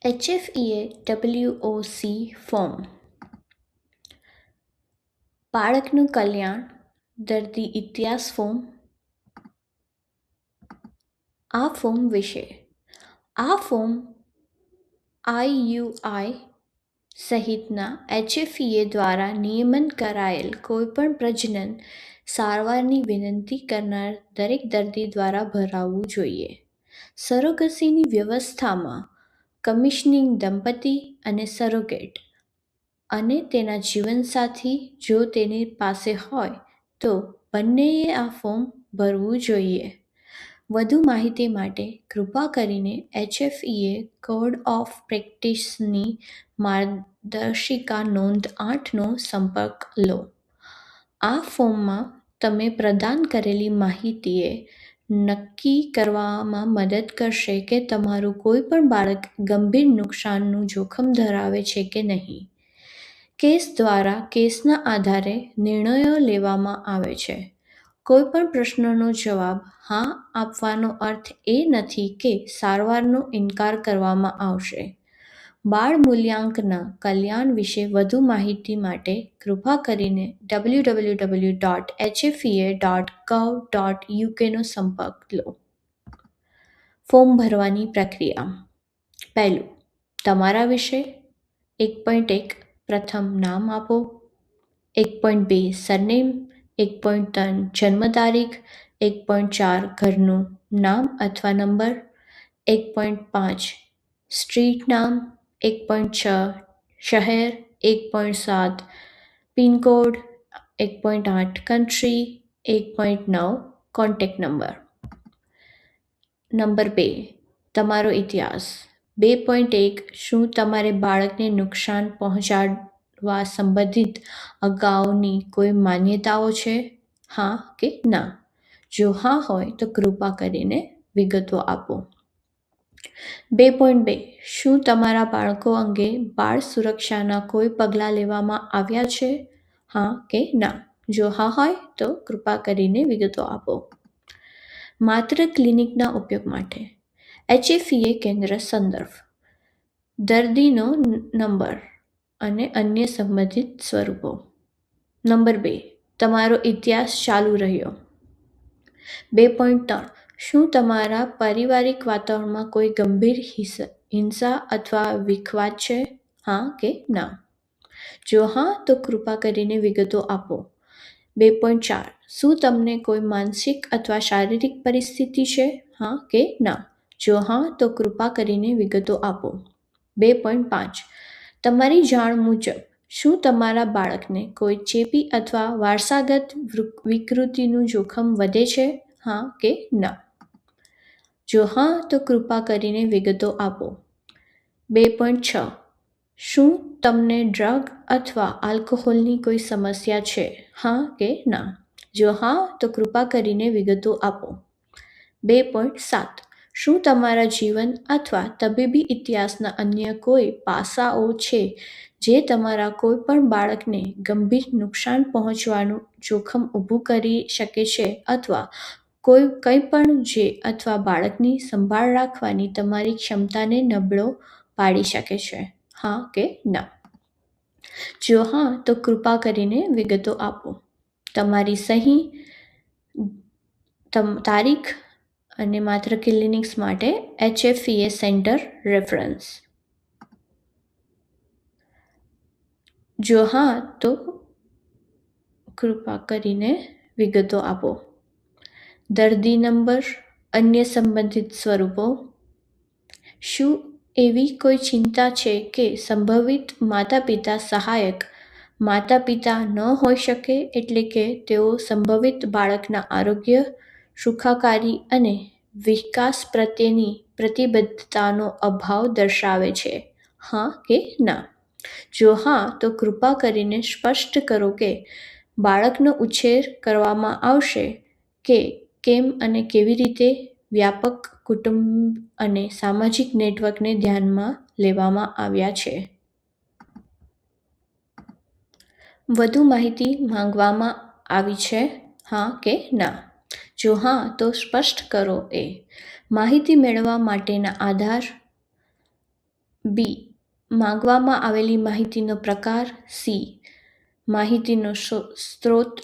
HFEA form બાળકનું કલ્યાણ દર્દી ઇતિહાસ ફોર્મ. આ ફોર્મ વિશે આ ફોર્મ IUI સહિતના HFEA દ્વારા નિયમન કરાયેલ કોઈપણ પ્રજનન સારવારની વિનંતી કરનાર દરેક દર્દી દ્વારા ભરાવવું જોઈએ. સરોગસીની વ્યવસ્થામાં કમિશનિંગ દંપતી અને સરોગેટ અને તેના જીવનસાથી જો તેની પાસે હોય તો બંનેએ આ ફોર્મ ભરવું જોઈએ. વધુ માહિતી માટે કૃપા કરીને HFEA કોડ ઓફ પ્રેક્ટિસની માર્ગદર્શિકા નોંધ 8નો સંપર્ક લો. આ ફોર્મમાં તમે પ્રદાન કરેલી માહિતીએ નક્કી કરવામાં મદદ કરશે કે તમારું કોઈપણ બાળક ગંભીર નુકસાનનું જોખમ ધરાવે છે કે નહીં. કેસ દ્વારા કેસના આધારે નિર્ણયો લેવામાં આવે છે. કોઈપણ પ્રશ્નનો જવાબ હા આપવાનો અર્થ એ નથી કે સારવારનો ઇનકાર કરવામાં આવશે. બાળ મૂલ્યાંકનના કલ્યાણ વિશે વધુ માહિતી માટે કૃપા કરીને www.hfea.gov.uk નો સંપર્ક લો. ફોર્મ ભરવાની પ્રક્રિયા. 1. તમારા વિશે. 1.1 પ્રથમ નામ આપો. 1.2 સરનેમ. 1.3 જન્મ તારીખ. 1.4 ઘરનું નામ અથવા નંબર. 1.5 સ્ટ્રીટ નામ. 1.6 શહેર. 1.7 pincode. 1.8 country. 1.9 contact number. Number 2 તમારો ઇતિહાસ. 2.1 શું તમારે બાળકને નુકસાન પહોંચાડવા સંબંધિત અગાઉની કોઈ માન્યતાઓ છે? હા કે ના? જો હા હોય તો કૃપા કરીને વિગતો આપો. 2.2 શું તમારા બાળકો અંગે બાળ સુરક્ષાના કોઈ પગલાં લેવામાં આવ્યા છે? હા કે ના? જો હા હોય તો કૃપા કરીને વિગતો આપો. માત્ર ક્લિનિકના ઉપયોગ માટે. HFEA કેન્દ્ર સંદર્ભ. દર્દીનો નંબર અને અન્ય સંબંધિત સ્વરૂપો. નંબર 2 તમારો ઇતિહાસ ચાલુ રહ્યો. 2.3 શું તમારા પારિવારિક વાતાવરણમાં કોઈ ગંભીર હિંસા અથવા વિખવાદ છે? હા કે ના? જો હા તો કૃપા કરીને વિગતો આપો. 2.4 શું તમને કોઈ માનસિક અથવા શારીરિક પરિસ્થિતિ છે? હા કે ના? જો હા તો કૃપા કરીને વિગતો આપો. 2.5 તમારી જાણ મુજબ શું તમારા બાળકને કોઈ ચેપી અથવા વારસાગત વિકૃતિનું જોખમ વધે છે? હા કે ના? જો હા તો કૃપા કરીને વિગતો આપો. 2.6 શું તમને ડ્રગ અથવા આલ્કોહોલની કોઈ સમસ્યા છે? હા કે ના? જો હા તો કૃપા કરીને વિગતો આપો. 2.7 શું તમારા જીવન અથવા તબીબી ઇતિહાસના અન્ય કોઈ પાસાઓ છે જે તમારા કોઈપણ બાળકને ગંભીર નુકસાન પહોંચવાનું જોખમ ઊભું કરી શકે છે અથવા કંઈપણ જે અથવા બાળકની સંભાળ રાખવાની તમારી ક્ષમતાને નબળો પાડી શકે છે? હા કે ના? જો હા તો કૃપા કરીને વિગતો આપો. તમારી સહી, તારીખ અને માત્ર ક્લિનિક્સ માટે HFEA સેન્ટર રેફરન્સ. જો હા તો કૃપા કરીને વિગતો આપો. દર્દી નંબર, અન્ય સંબંધિત સ્વરૂપો. શું એવી કોઈ ચિંતા છે કે સંભવિત માતાપિતા સહાયક માતાપિતા ન હોઈ શકે, એટલે કે તેઓ સંભવિત બાળકના આરોગ્ય, સુખાકારી અને વિકાસ પ્રત્યેની પ્રતિબદ્ધતાનો અભાવ દર્શાવે છે? હા કે ના? જો હા તો કૃપા કરીને સ્પષ્ટ કરો કે બાળકનો ઉછેર કરવામાં આવશે કે કેમ અને કેવી રીતે વ્યાપક કુટુંબ અને સામાજિક નેટવર્કને ધ્યાનમાં લેવામાં આવ્યા છે. વધુ માહિતી માંગવામાં આવી છે? હા કે ના? જો હા તો સ્પષ્ટ કરો. માહિતી મેળવવા માટેના આધાર. બી. માંગવામાં આવેલી માહિતીનો પ્રકાર. સી. માહિતીનો સ્ત્રોત.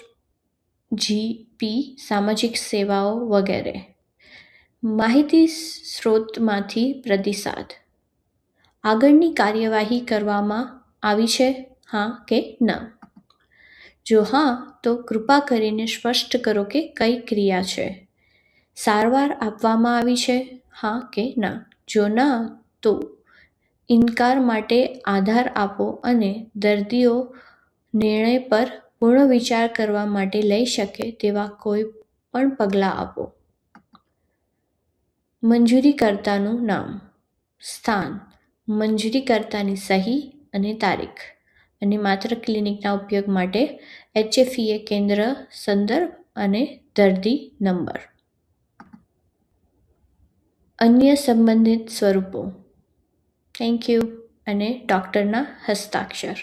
જી. પી. સામાજિક સેવાઓ વગેરે. માહિતી સ્ત્રોતમાંથી પ્રતિસાદ. આગળની કાર્યવાહી કરવામાં આવી છે, હા કે ના? જો હા તો કૃપા કરીને સ્પષ્ટ કરો કે કઈ ક્રિયા છે. સારવાર આપવામાં આવી છે, હા કે ના? જો ના તો ઇનકાર માટે આધાર આપો અને દર્દીઓ નિર્ણય પર પૂર્ણ વિચાર કરવા માટે લઈ શકે તેવા કોઈ પણ પગલાં આપો. મંજૂરીકર્તાનું નામ, સ્થાન, મંજૂરીકર્તાની સહી અને તારીખ, અને માત્ર ક્લિનિકના ઉપયોગ માટે HFEA કેન્દ્ર સંદર્ભ અને દર્દી નંબર. અન્ય સંબંધિત સ્વરૂપો. Thank you. અને ડૉક્ટરના હસ્તાક્ષર.